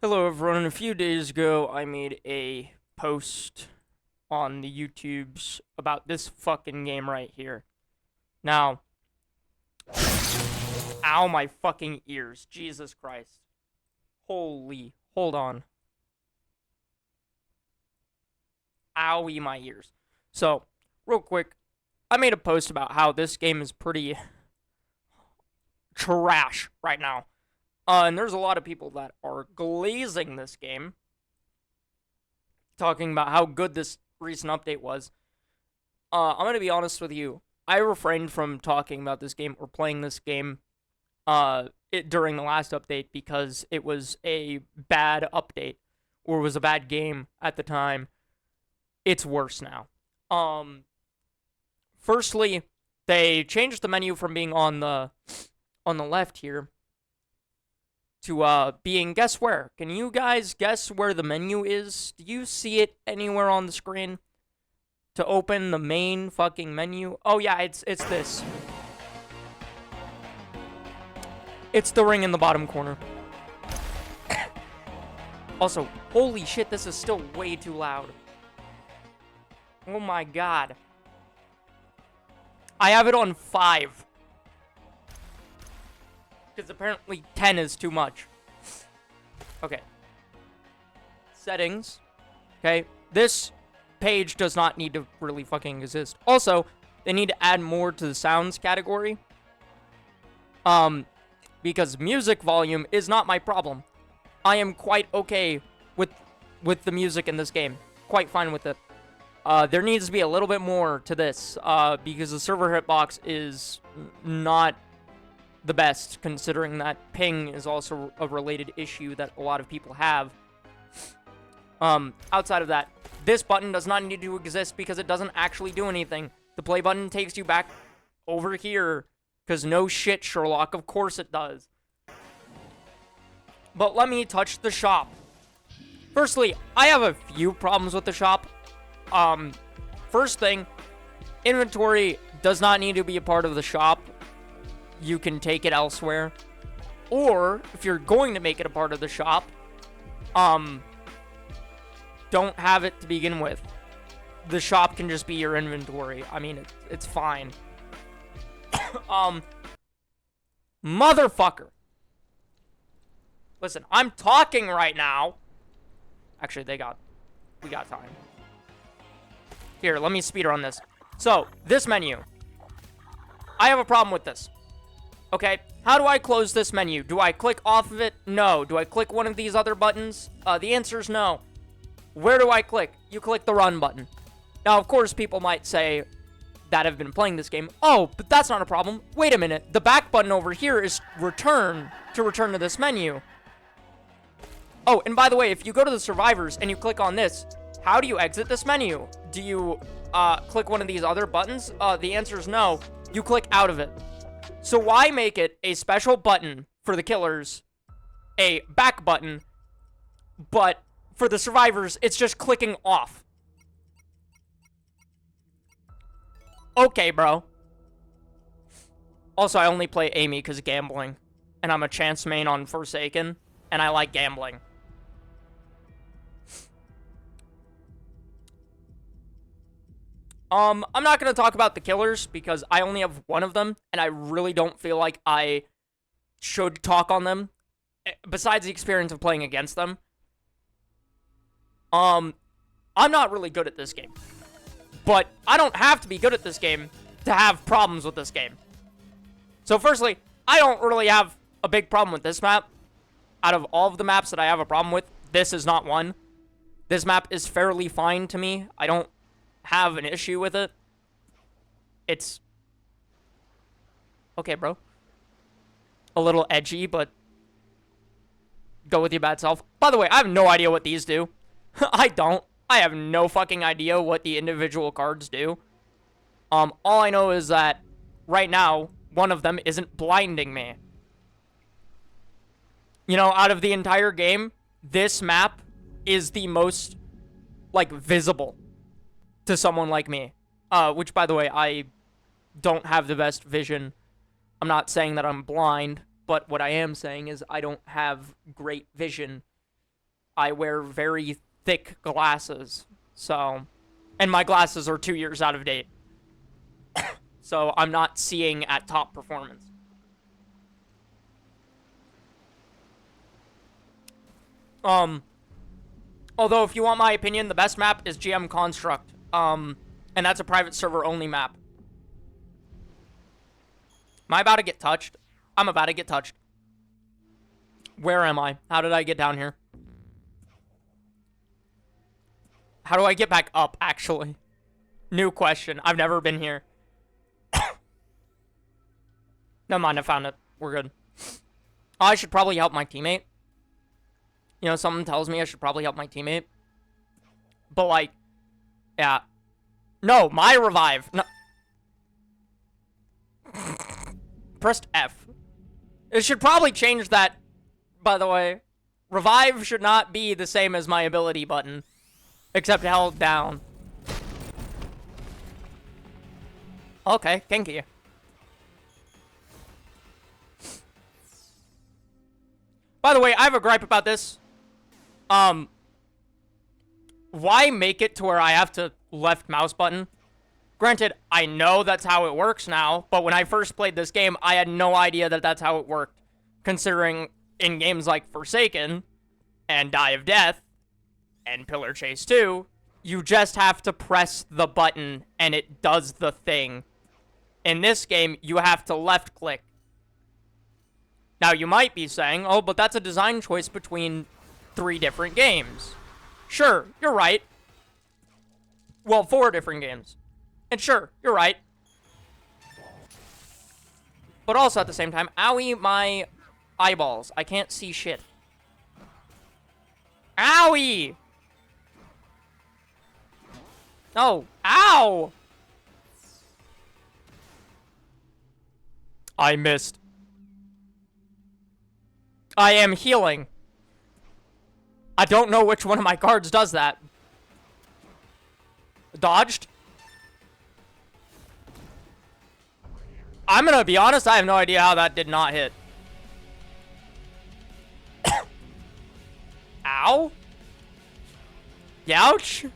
Hello everyone, a few days ago I made a post on the YouTubes about this fucking game right here. Now, ow my fucking ears, Jesus Christ. Hold on. Owie my ears. So, real quick, I made a post about how this game is pretty trash right now. And there's a lot of people that are glazing this game, talking about how good this recent update was. I'm gonna be honest with you. I refrained from talking about this game or playing this game during the last update because it was a bad update or was a bad game at the time. It's worse now. Firstly, they changed the menu from being on the left here to being, guess where? Can you guys guess where the menu is? Do you see it anywhere on the screen? To open the main fucking menu? Oh yeah, it's this. It's the ring in the bottom corner. Also, holy shit, this is still way too loud. Oh my god. I have it on 5. Because apparently 10 is too much. Okay. Settings. Okay. This page does not need to really fucking exist. Also, they need to add more to the sounds category. Because music volume is not my problem. I am quite okay with the music in this game. Quite fine with it. There needs to be a little bit more to this, because the server hitbox is not the best, considering that ping is also a related issue that a lot of people have. Outside of that, this button does not need to exist because it doesn't actually do anything. The play button takes you back over here, because no shit, Sherlock, of course it does. But let me touch the shop. Firstly, I have a few problems with the shop. First thing, inventory does not need to be a part of the shop. You can take it elsewhere. Or, if you're going to make it a part of the shop, don't have it to begin with. The shop can just be your inventory. I mean, it's fine. Motherfucker. Listen, I'm talking right now. Actually, we got time. Here, let me speed run this. So, this menu. I have a problem with this. Okay, how do I close this menu? Do I click off of it? No. Do I click one of these other buttons? The answer is no. Where do I click? You click the run button. Now, of course, people might say that have been playing this game, oh, but that's not a problem. Wait a minute. The back button over here is return to this menu. Oh, and by the way, if you go to the survivors and you click on this, how do you exit this menu? Do you click one of these other buttons? The answer is no. You click out of it. So why make it a special button for the killers, a back button, but for the survivors, it's just clicking off? Okay, bro. Also, I only play Amy because of gambling, and I'm a chance main on Forsaken, and I like gambling. I'm not going to talk about the killers because I only have one of them, and I really don't feel like I should talk on them, besides the experience of playing against them. I'm not really good at this game, but I don't have to be good at this game to have problems with this game. So firstly, I don't really have a big problem with this map. Out of all of the maps that I have a problem with, this is not one. This map is fairly fine to me. I don't have an issue with it. It's okay, bro. A little edgy, but go with your bad self. By the way, I have no idea what these do. I don't. I have no fucking idea what the individual cards do. All I know is that right now, one of them isn't blinding me. You know, out of the entire game, this map is the most, like, visible to someone like me. Which, by the way, I don't have the best vision. I'm not saying that I'm blind, but what I am saying is I don't have great vision. I wear very thick glasses. So, and my glasses are 2 years out of date. So I'm not seeing at top performance. Although if you want my opinion, the best map is GM Construct. And that's a private server only map. Am I about to get touched? I'm about to get touched. Where am I? How did I get down here? How do I get back up, actually? New question. I've never been here. Never mind, I found it. We're good. Oh, I should probably help my teammate. You know, something tells me I should probably help my teammate. But, like, yeah. No, my revive. No. Pressed F. It should probably change that, by the way. Revive should not be the same as my ability button. Except held down. Okay, kinky. By the way, I have a gripe about this. Why make it to where I have to left mouse button? Granted, I know that's how it works now, but when I first played this game, I had no idea that that's how it worked. Considering in games like Forsaken, and Die of Death, and Pillar Chase 2, you just have to press the button and it does the thing. In this game, you have to left click. Now, you might be saying, oh, but that's a design choice between 3 different games. Sure, you're right. Well, 4 different games. And sure, you're right. But also at the same time, owie, my eyeballs. I can't see shit. Owie! Oh, ow! I missed. I am healing. I don't know which one of my cards does that. Dodged? I'm gonna be honest, I have no idea how that did not hit. Ow? Youch?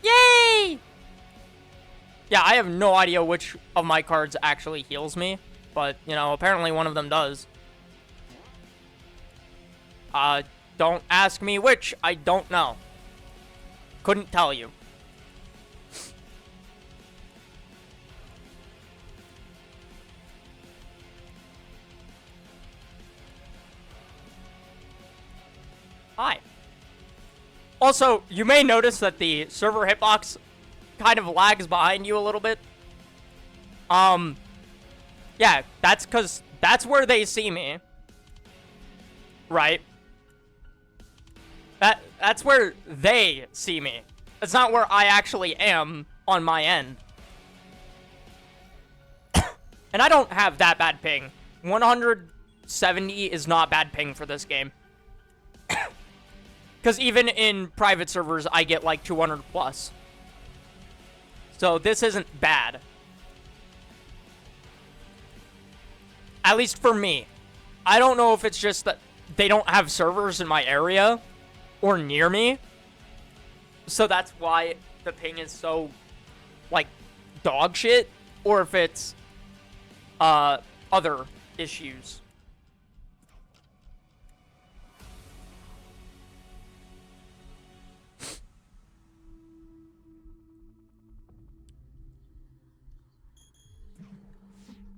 Yay! Yeah, I have no idea which of my cards actually heals me. But, you know, apparently one of them does. Don't ask me which. I don't know. Couldn't tell you. Hi. Also, you may notice that the server hitbox kind of lags behind you a little bit. Yeah, that's because that's where they see me. Right? That's where they see me. That's not where I actually am on my end. And I don't have that bad ping. 170 is not bad ping for this game. Because even in private servers, I get like 200 plus. So this isn't bad. At least for me. I don't know if it's just that they don't have servers in my area or near me. So that's why the ping is so, like, dog shit. Or if it's other issues.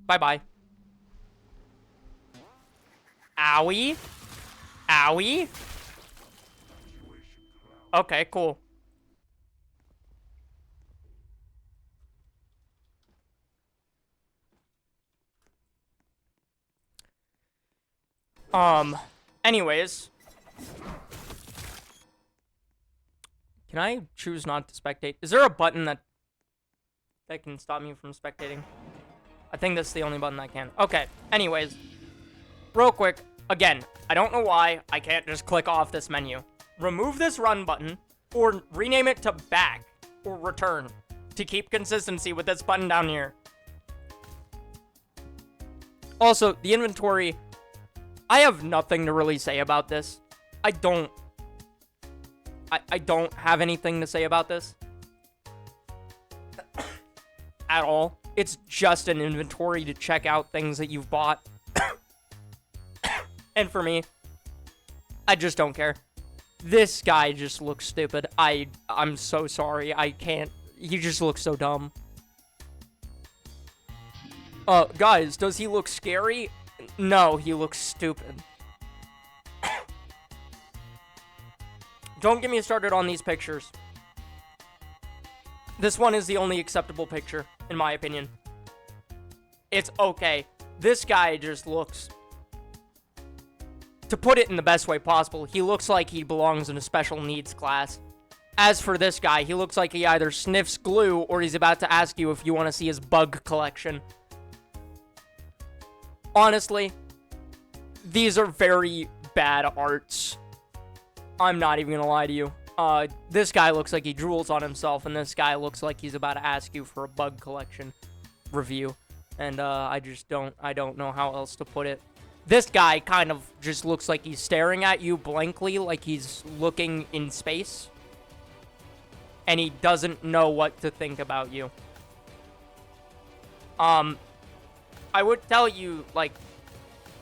Bye-bye. Owie. Owie. Okay, cool. Anyways. Can I choose not to spectate? Is there a button that can stop me from spectating? I think that's the only button I can. Okay, anyways. Real quick, again, I don't know why I can't just click off this menu. Remove this run button, or rename it to back, or return, to keep consistency with this button down here. Also, the inventory I have nothing to really say about this. I don't have anything to say about this. At all. It's just an inventory to check out things that you've bought. And for me, I just don't care. This guy just looks stupid. I'm so sorry. I can't. He just looks so dumb. Guys, does he look scary? No, he looks stupid. Don't get me started on these pictures. This one is the only acceptable picture, in my opinion. It's okay. This guy just looks... To put it in the best way possible, he looks like he belongs in a special needs class. As for this guy, he looks like he either sniffs glue or he's about to ask you if you want to see his bug collection. Honestly, these are very bad arts. I'm not even gonna lie to you. This guy looks like he drools on himself, and this guy looks like he's about to ask you for a bug collection review. And, I don't know how else to put it. This guy kind of just looks like he's staring at you blankly, like he's looking in space. And he doesn't know what to think about you. I would tell you, like,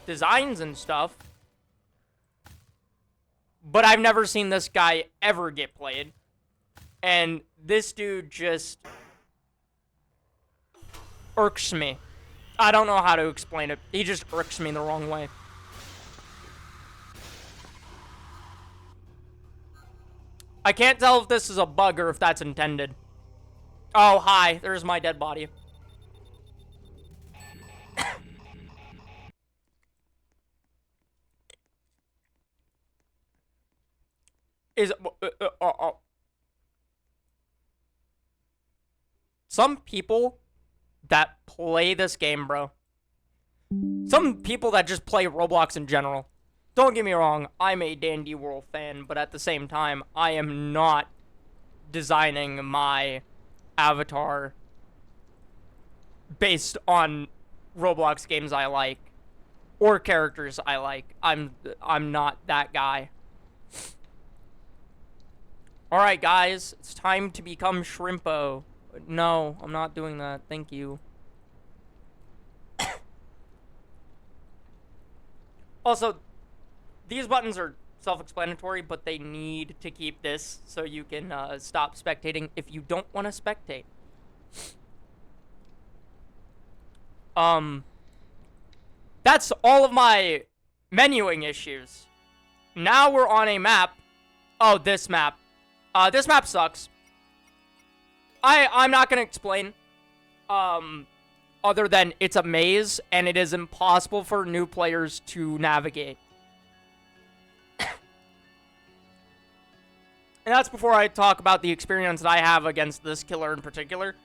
designs and stuff. But I've never seen this guy ever get played. And this dude just irks me. I don't know how to explain it. He just irks me the wrong way. I can't tell if this is a bug or if that's intended. Oh, hi. There's my dead body. Some people that play this game, bro. Some people that just play Roblox in general. Don't get me wrong, I'm a Dandy World fan, but at the same time, I am not designing my avatar based on Roblox games I like or characters I like. I'm not that guy. Alright, guys, it's time to become Shrimpo. No, I'm not doing that. Thank you. Also, these buttons are self-explanatory, but they need to keep this so you can stop spectating if you don't want to spectate. That's all of my menuing issues. Now we're on a map. Oh, this map. This map sucks. I'm not gonna explain. Other than it's a maze, and it is impossible for new players to navigate. And that's before I talk about the experience that I have against this killer in particular.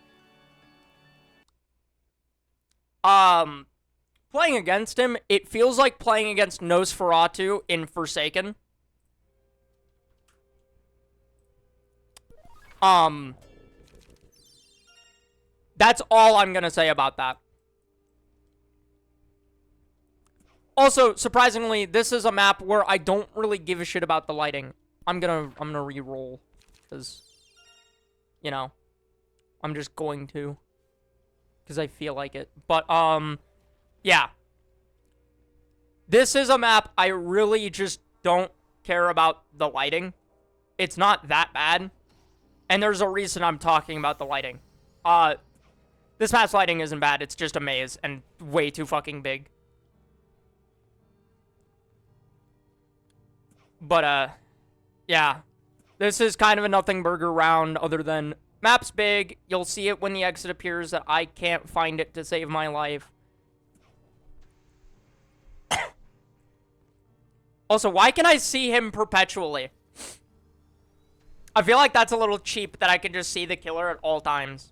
Playing against him, it feels like playing against Nosferatu in Forsaken. That's all I'm gonna say about that. Also, surprisingly, this is a map where I don't really give a shit about the lighting. I'm gonna re-roll, because, you know, I'm just going to, because I feel like it. But, yeah. This is a map I really just don't care about the lighting. It's not that bad. And there's a reason I'm talking about the lighting. This map's lighting isn't bad, it's just a maze, and way too fucking big. But, yeah. This is kind of a nothing burger round, other than map's big, you'll see it when the exit appears, that I can't find it to save my life. Also, why can I see him perpetually? I feel like that's a little cheap that I can just see the killer at all times.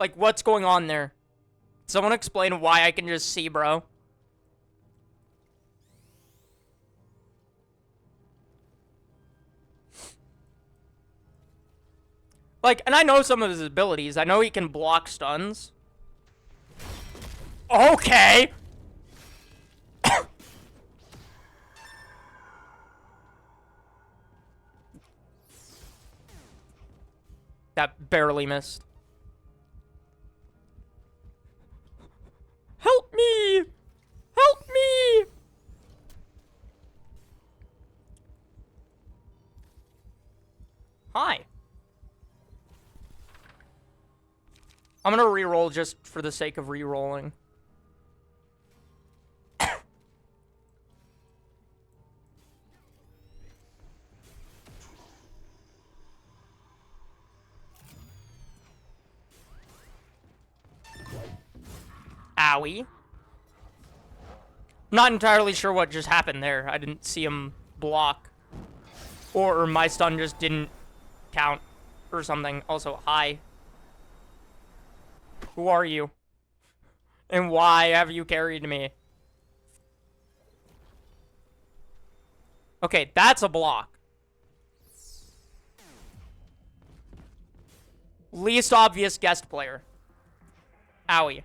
Like, what's going on there? Someone explain why I can just see, bro. Like, and I know some of his abilities. I know he can block stuns. Okay! That barely missed. Help me! Help me! Hi. I'm gonna re-roll just for the sake of re-rolling. Owie. Not entirely sure what just happened there. I didn't see him block. Or my stun just didn't count or something. Also, hi. Who are you? And why have you carried me? Okay, that's a block. Least obvious guest player. Owie.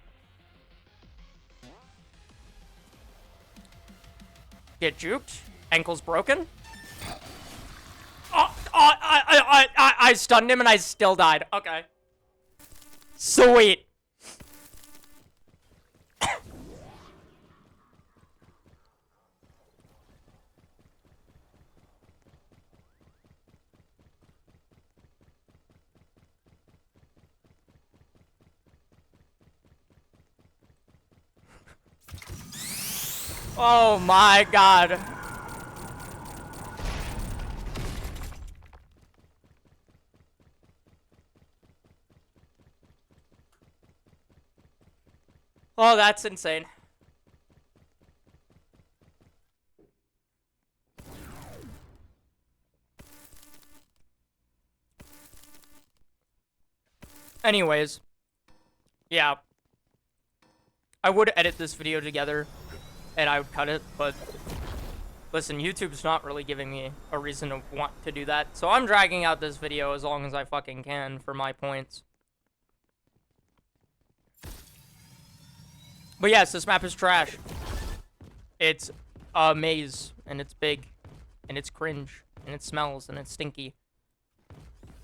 Get juked. Ankle's broken. I stunned him and I still died. Okay. Sweet. Oh my god. Oh, that's insane. Anyways. Yeah. I would edit this video together, and I would cut it, but... Listen, YouTube's not really giving me a reason to want to do that, so I'm dragging out this video as long as I fucking can for my points. But yes, this map is trash. It's a maze, and it's big, and it's cringe, and it smells, and it's stinky.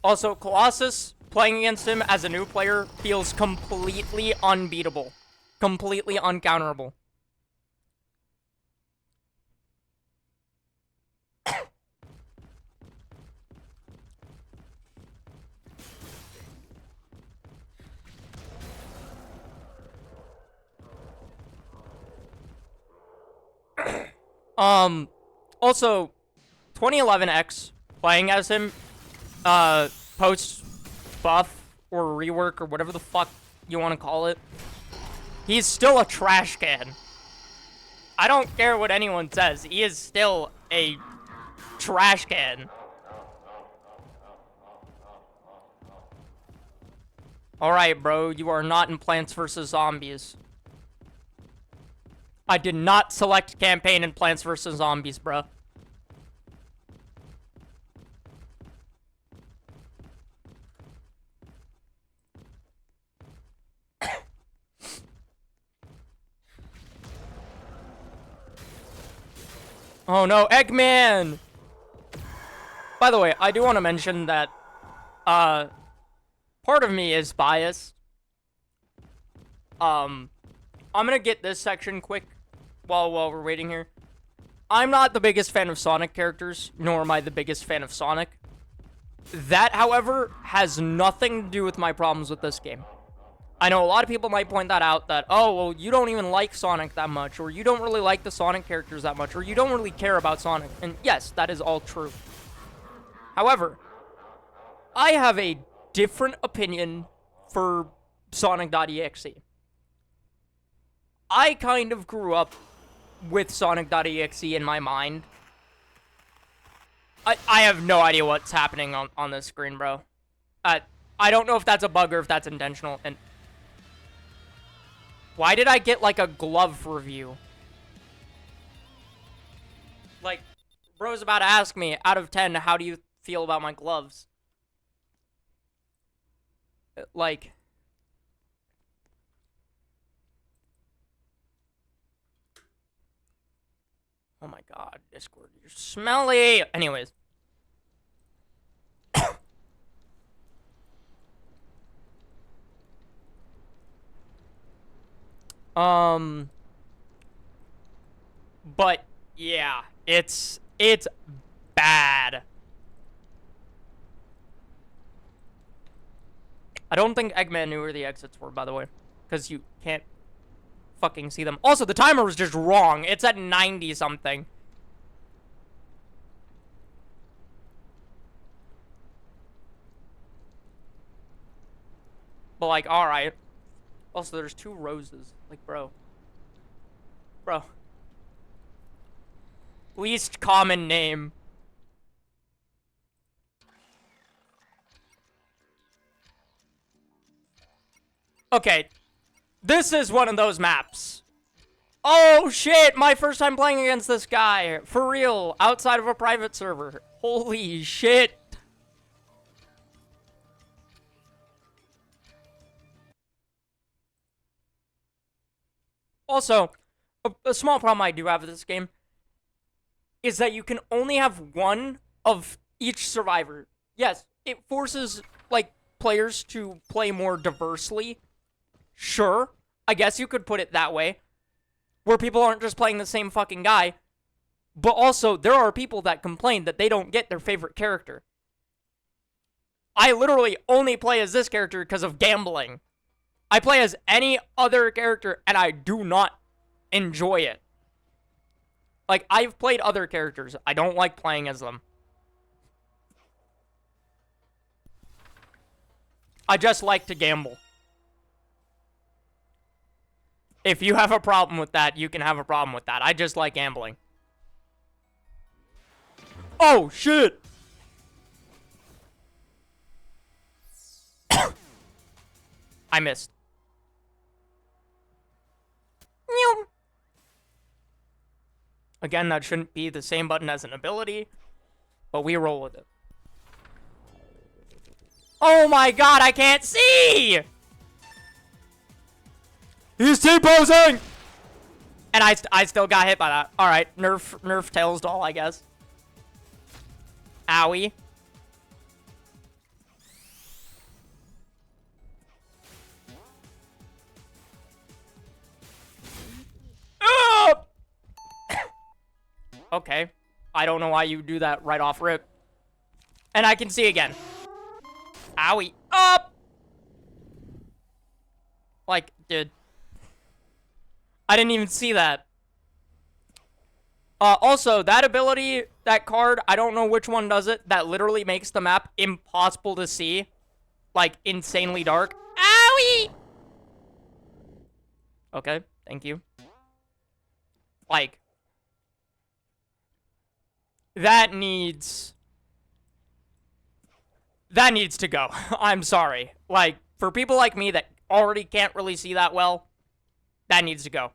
Also, Colossus, playing against him as a new player, feels completely unbeatable. Completely uncounterable. Also, 2011X, playing as him, post buff or rework or whatever the fuck you want to call it, he's still a trash can. I don't care what anyone says, he is still a trash can. Alright, bro, you are not in Plants vs. Zombies. I did not select campaign in Plants vs. Zombies, bro. Oh no, Eggman! By the way, I do want to mention that, part of me is biased. I'm gonna get this section quick while we're waiting here. I'm not the biggest fan of Sonic characters, nor am I the biggest fan of Sonic. That, however, has nothing to do with my problems with this game. I know a lot of people might point that out, that, oh, well, you don't even like Sonic that much, or you don't really like the Sonic characters that much, or you don't really care about Sonic. And yes, that is all true. However, I have a different opinion for Sonic.exe. I kind of grew up with Sonic.exe in my mind. I have no idea what's happening on this screen, bro. I don't know if that's a bug or if that's intentional, and... Why did I get, like, a glove review? Like, bro's about to ask me, out of 10, how do you feel about my gloves? Like... Oh my god, Discord, you're smelly! Anyways. But yeah, it's bad. I don't think Eggman knew where the exits were, by the way, because you can't fucking see them. Also, the timer was just wrong. It's at 90 something. But like, all right. Also, there's 2 roses. Like, bro. Bro. Least common name. Okay. This is one of those maps. Oh, shit. My first time playing against this guy. For real. Outside of a private server. Holy shit. Also, a small problem I do have with this game is that you can only have one of each survivor. Yes, it forces, like, players to play more diversely. Sure, I guess you could put it that way, where people aren't just playing the same fucking guy. But also, there are people that complain that they don't get their favorite character. I literally only play as this character because of gambling. I play as any other character, and I do not enjoy it. Like, I've played other characters. I don't like playing as them. I just like to gamble. If you have a problem with that, you can have a problem with that. I just like gambling. Oh, shit! I missed. Again, that shouldn't be the same button as an ability, but we roll with it. Oh my god, I can't see! He's T-posing! And I still got hit by that. Alright, nerf Tails doll, I guess. Owie. Okay. I don't know why you do that right off rip. And I can see again. Owie. Up! Like, dude. I didn't even see that. Also, that ability, that card, I don't know which one does it, that literally makes the map impossible to see. Like, insanely dark. Owie! Okay, thank you. Like, that needs to go. I'm sorry. Like, for people like me that already can't really see that well, that needs to go.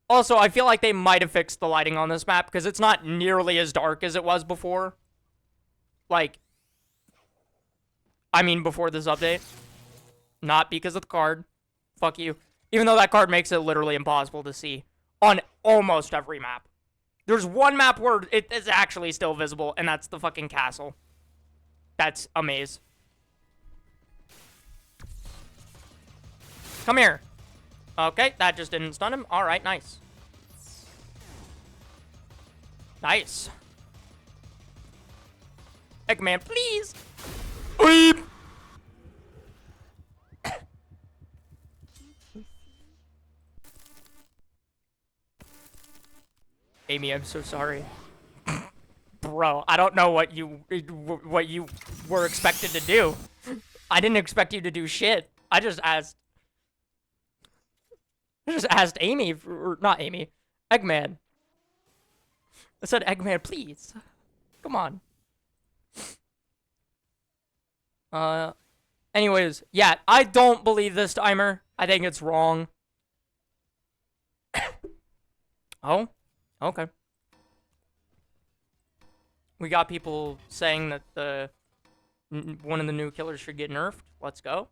Also, I feel like they might have fixed the lighting on this map, because it's not nearly as dark as it was before. Like, I mean before this update. Not because of the card. Fuck you. Even though that card makes it literally impossible to see on almost every map. There's one map where it is actually still visible, and that's the fucking castle. That's a maze. Come here. Okay, that just didn't stun him. Alright, nice. Nice. Eggman, please! Weep! Amy, I'm so sorry. Bro, I don't know what you were expected to do. I didn't expect you to do shit. I just asked Amy, or not Amy, Eggman. I said, Eggman, please. Come on. Anyways, yeah, I don't believe this timer. I think it's wrong. Oh, okay. We got people saying that one of the new killers should get nerfed. Let's go.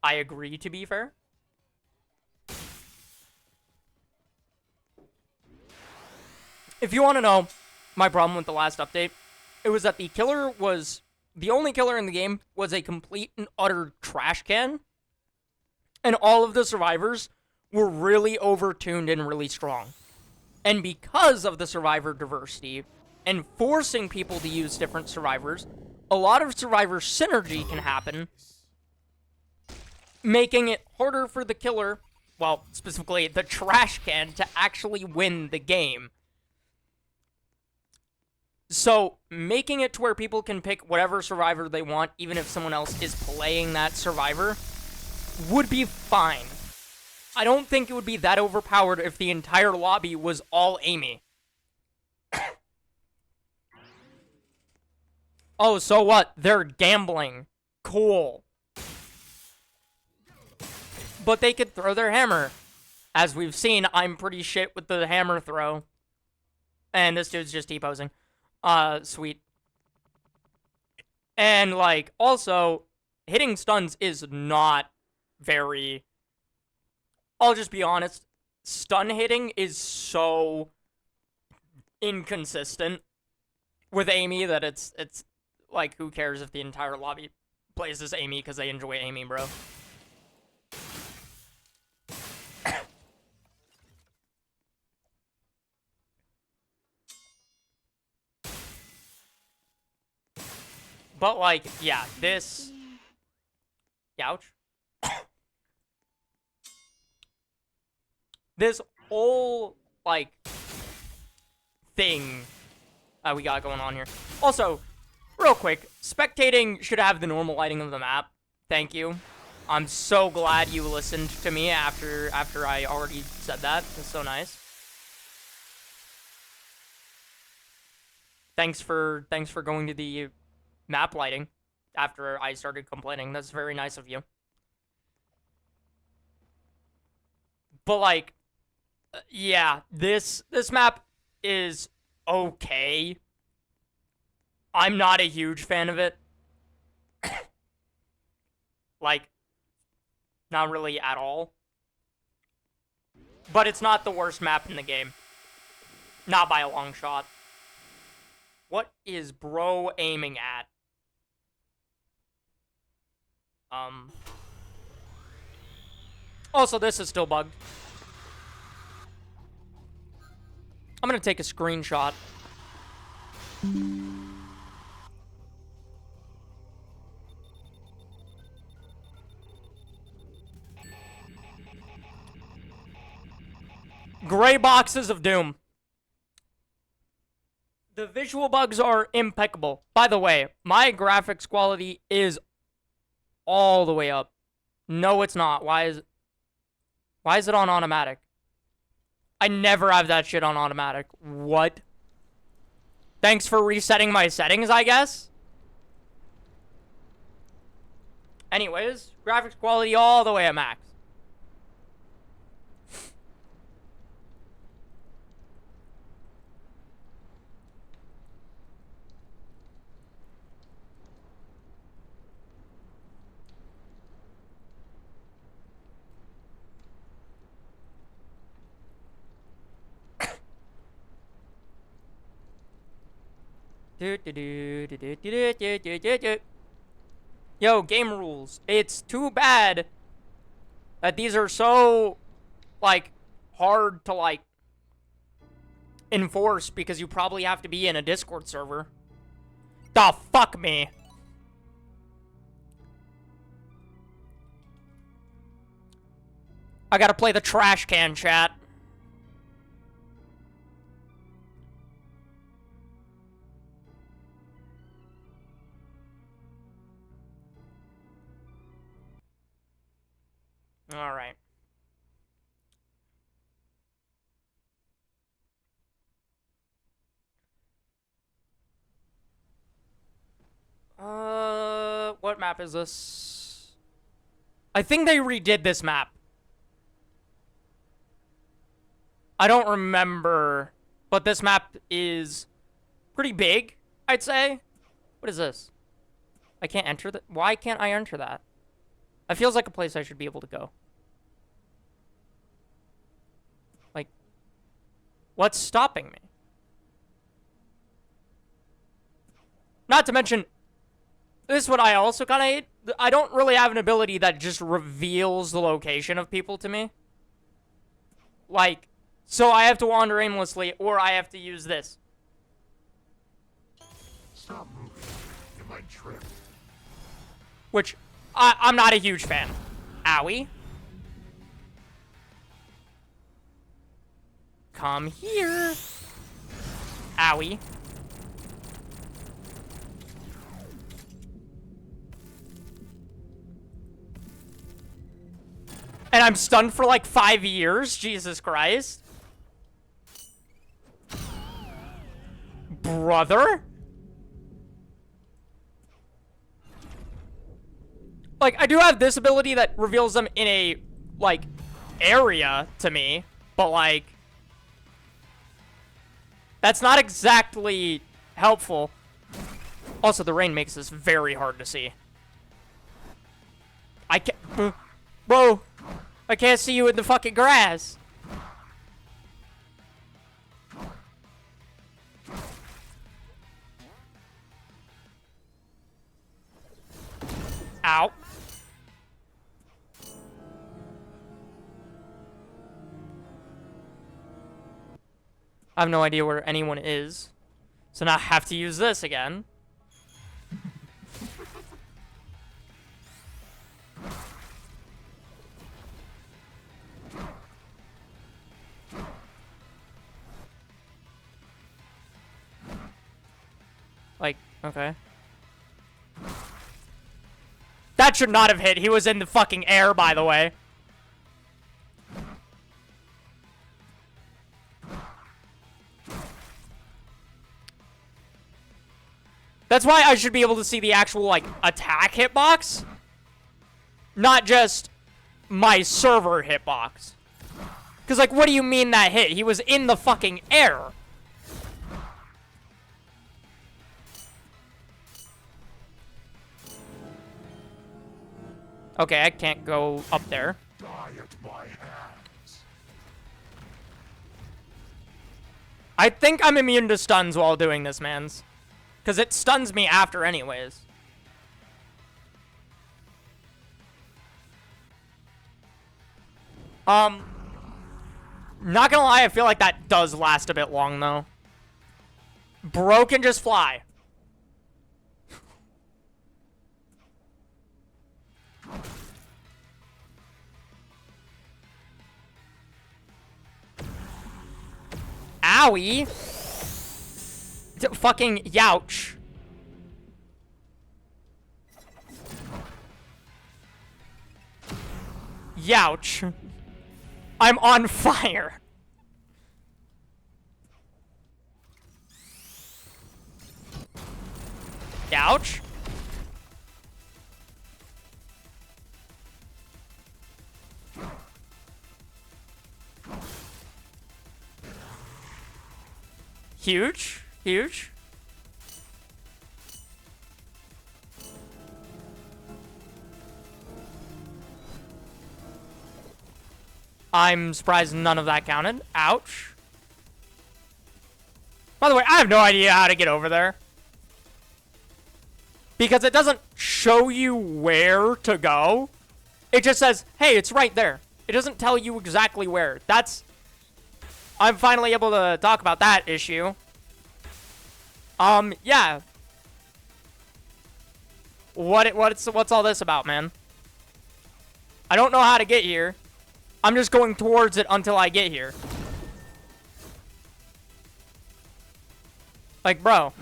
I agree, to be fair. If you want to know my problem with the last update, it was that the only killer in the game was a complete and utter trash can. And all of the survivors were really overtuned and really strong. And because of the survivor diversity and forcing people to use different survivors, a lot of survivor synergy can happen, making it harder for the killer, well, specifically the trash can, to actually win the game. So, making it to where people can pick whatever survivor they want, even if someone else is playing that survivor, would be fine. I don't think it would be that overpowered if the entire lobby was all Amy. Oh, so what? They're gambling. Cool. But they could throw their hammer. As we've seen, I'm pretty shit with the hammer throw. And this dude's just T-posing. Sweet. And, like, also, hitting stuns is not very... I'll just be honest. Stun hitting is so inconsistent with Amy that it's like, who cares if the entire lobby plays as Amy because they enjoy Amy, bro. But, like, yeah, this... Ouch. This whole, like, thing we got going on here. Also, real quick, spectating should have the normal lighting of the map. Thank you. I'm so glad you listened to me after I already said that. It's so nice. Thanks for going to the map lighting after I started complaining. That's very nice of you. But, like, yeah, this map is okay. I'm not a huge fan of it. Like, not really at all. But it's not the worst map in the game. Not by a long shot. What is bro aiming at? Also, this is still bugged. I'm gonna take a screenshot. Gray boxes of doom. The visual bugs are impeccable. By the way, my graphics quality is all the way up. No, it's not. Why is it on automatic? I never have that shit on automatic. What? Thanks for resetting my settings, I guess? Anyways, graphics quality all the way at max. Yo, game rules. It's too bad that these are so, like, hard to, like, enforce because you probably have to be in a Discord server. The fuck me. I gotta play the trash can chat. All right. What map is this? I think they redid this map. I don't remember, but this map is pretty big, I'd say. What is this? I can't enter that. Why can't I enter that? It feels like a place I should be able to go. Like, what's stopping me? Not to mention, this is what I also kind of hate. I don't really have an ability that just reveals the location of people to me. Like, so I have to wander aimlessly, or I have to use this. Stop moving. You might trip. Which, I'm not a huge fan. Owie. Come here. Owie. And I'm stunned for like 5 years? Jesus Christ. Brother? Like, I do have this ability that reveals them in a, like, area to me. But, like, that's not exactly helpful. Also, the rain makes this very hard to see. I can't... Bro, I can't see you in the fucking grass. Ow. I have no idea where anyone is. So now I have to use this again. Like, okay. That should not have hit. He was in the fucking air, by the way. That's why I should be able to see the actual, like, attack hitbox. Not just my server hitbox. Because, like, what do you mean that hit? He was in the fucking air. Okay, I can't go up there. Die at my hands. I think I'm immune to stuns while doing this, mans. Because it stuns me after anyways. Not gonna lie, I feel like that does last a bit long, though. Bro can just fly. Owie. Fucking youch. Youch. I'm on fire. Ouch. Huge. Huge. I'm surprised none of that counted. Ouch. By the way, I have no idea how to get over there. Because it doesn't show you where to go. It just says, hey, it's right there. It doesn't tell you exactly where. I'm finally able to talk about that issue. Yeah. What's all this about, man? I don't know how to get here. I'm just going towards it until I get here. Like, bro.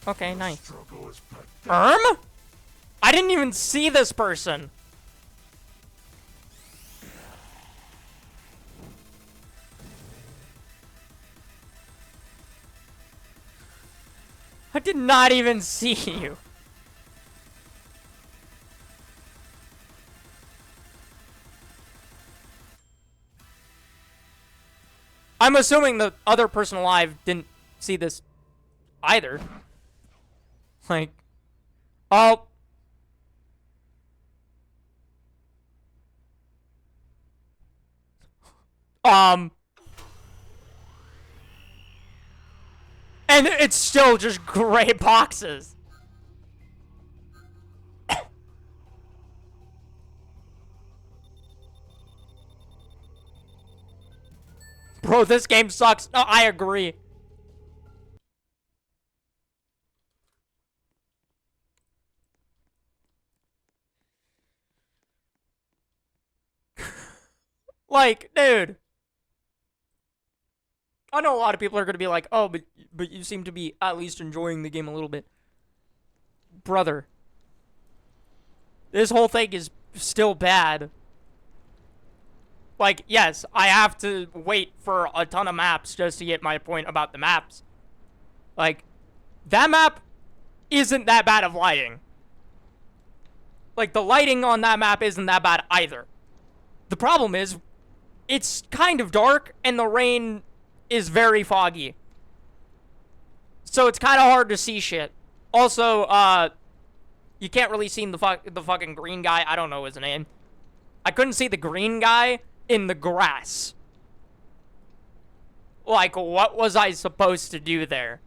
Okay, nice. I didn't even see this person. I did not even see you. I'm assuming the other person alive didn't see this either. Like, oh. And it's still just gray boxes. Bro, this game sucks. No, I agree. Like, dude. I know a lot of people are going to be like, oh, but you seem to be at least enjoying the game a little bit. Brother. This whole thing is still bad. Like, yes, I have to wait for a ton of maps just to get my point about the maps. Like, that map isn't that bad of lighting. Like, the lighting on that map isn't that bad either. The problem is, it's kind of dark, and the rain is very foggy. So it's kind of hard to see shit. Also, you can't really see the fucking green guy. I don't know his name. I couldn't see the green guy in the grass. Like, what was I supposed to do there?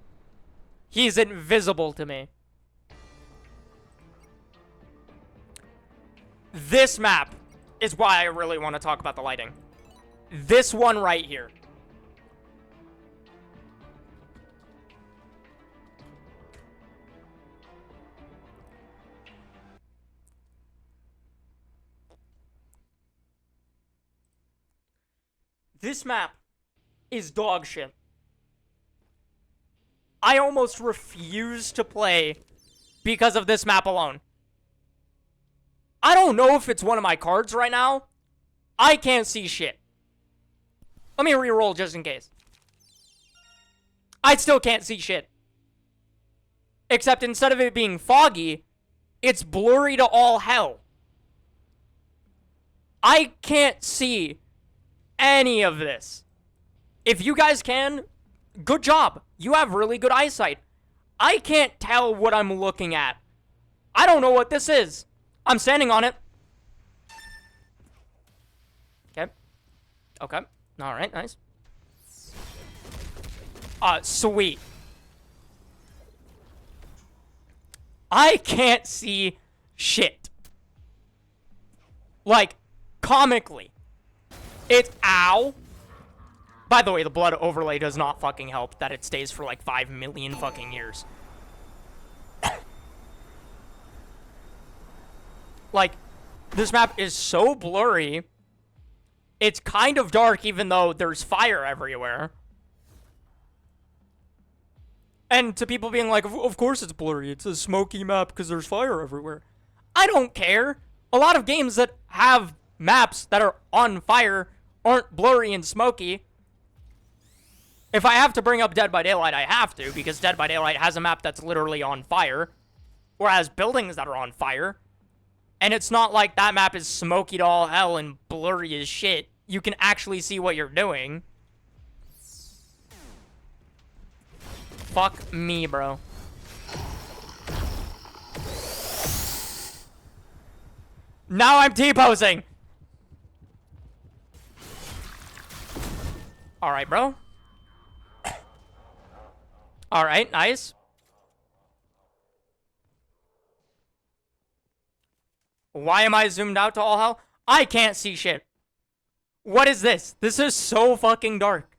He's invisible to me. This map is why I really want to talk about the lighting. This one right here. This map is dog shit. I almost refuse to play because of this map alone. I don't know if it's one of my cards right now. I can't see shit. Let me reroll just in case. I still can't see shit. Except instead of it being foggy, it's blurry to all hell. I can't see any of this. If you guys can, good job. You have really good eyesight. I can't tell what I'm looking at. I don't know what this is. I'm standing on it. Okay. Okay. Alright, nice. Sweet. I can't see shit. Like, comically. It's ow. By the way, the blood overlay does not fucking help that it stays for like 5 million fucking years. Like, this map is so blurry. It's kind of dark even though there's fire everywhere. And to people being like, of course it's blurry. It's a smoky map because there's fire everywhere. I don't care. A lot of games that have maps that are on fire aren't blurry and smoky. If I have to bring up Dead by Daylight, I have to, because Dead by Daylight has a map that's literally on fire, whereas buildings that are on fire. And it's not like that map is smoky to all hell and blurry as shit. You can actually see what you're doing. Fuck me, bro. Now I'm T-posing. Alright, bro. Alright, nice. Why am I zoomed out to all hell? I can't see shit. What is this? This is so fucking dark.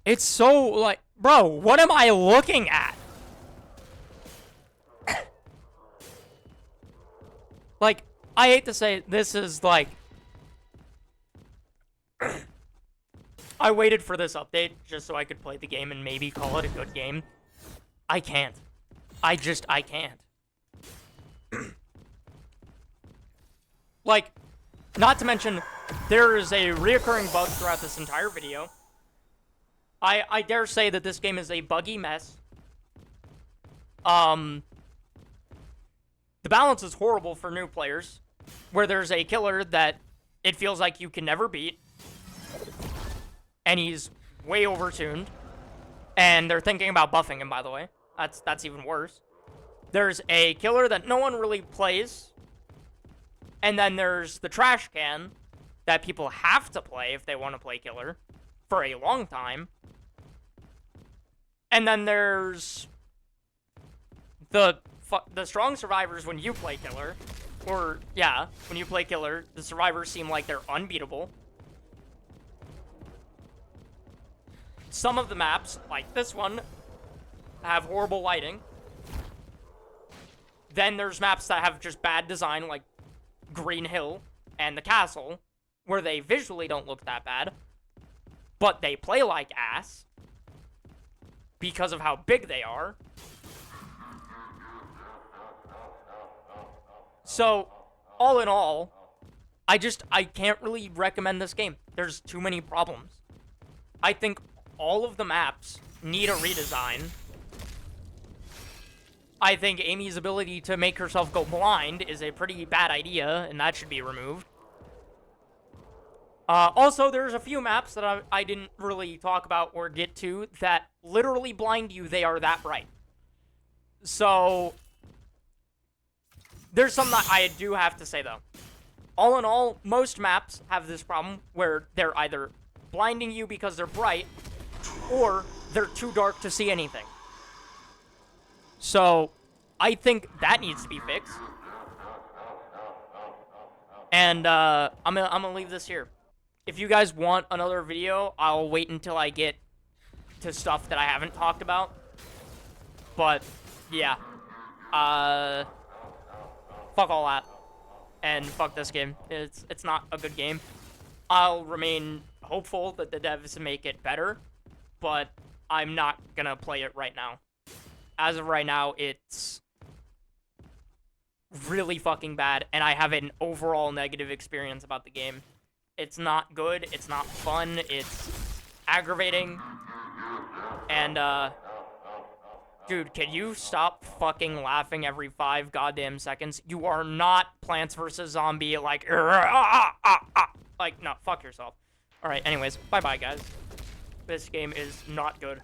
It's so, like, bro, what am I looking at? Like, I hate to say it, this is, like... I waited for this update just so I could play the game and maybe call it a good game. I can't. I can't. Like, not to mention, there is a reoccurring bug throughout this entire video. I dare say that this game is a buggy mess. The balance is horrible for new players, where there's a killer that it feels like you can never beat, and he's way overtuned. And they're thinking about buffing him, by the way. That's even worse. There's a killer that no one really plays. And then there's the trash can that people have to play if they want to play killer for a long time. And then there's the strong survivors when you play killer. Or, yeah, when you play killer, the survivors seem like they're unbeatable. Some of the maps, like this one, have horrible lighting. Then there's maps that have just bad design, like Green Hill and the Castle, where they visually don't look that bad, but they play like ass because of how big they are. So, all in all, I can't really recommend this game. There's too many problems. I think all of the maps need a redesign. I think Amy's ability to make herself go blind is a pretty bad idea, and that should be removed. Also, there's a few maps that I didn't really talk about or get to that literally blind you. They are that bright. So, there's some that I do have to say, though. All in all, most maps have this problem where they're either blinding you because they're bright, or they're too dark to see anything. So, I think that needs to be fixed. And, I'm gonna leave this here. If you guys want another video, I'll wait until I get to stuff that I haven't talked about. But, yeah. Fuck all that. And fuck this game. It's not a good game. I'll remain hopeful that the devs make it better, but I'm not gonna play it right now. As of right now, it's really fucking bad, and I have an overall negative experience about the game. It's not good, it's not fun, it's aggravating, and, dude, can you stop fucking laughing every 5 goddamn seconds? You are not Plants vs. Zombie, like, like, no, fuck yourself. Alright, anyways, bye-bye, guys. This game is not good.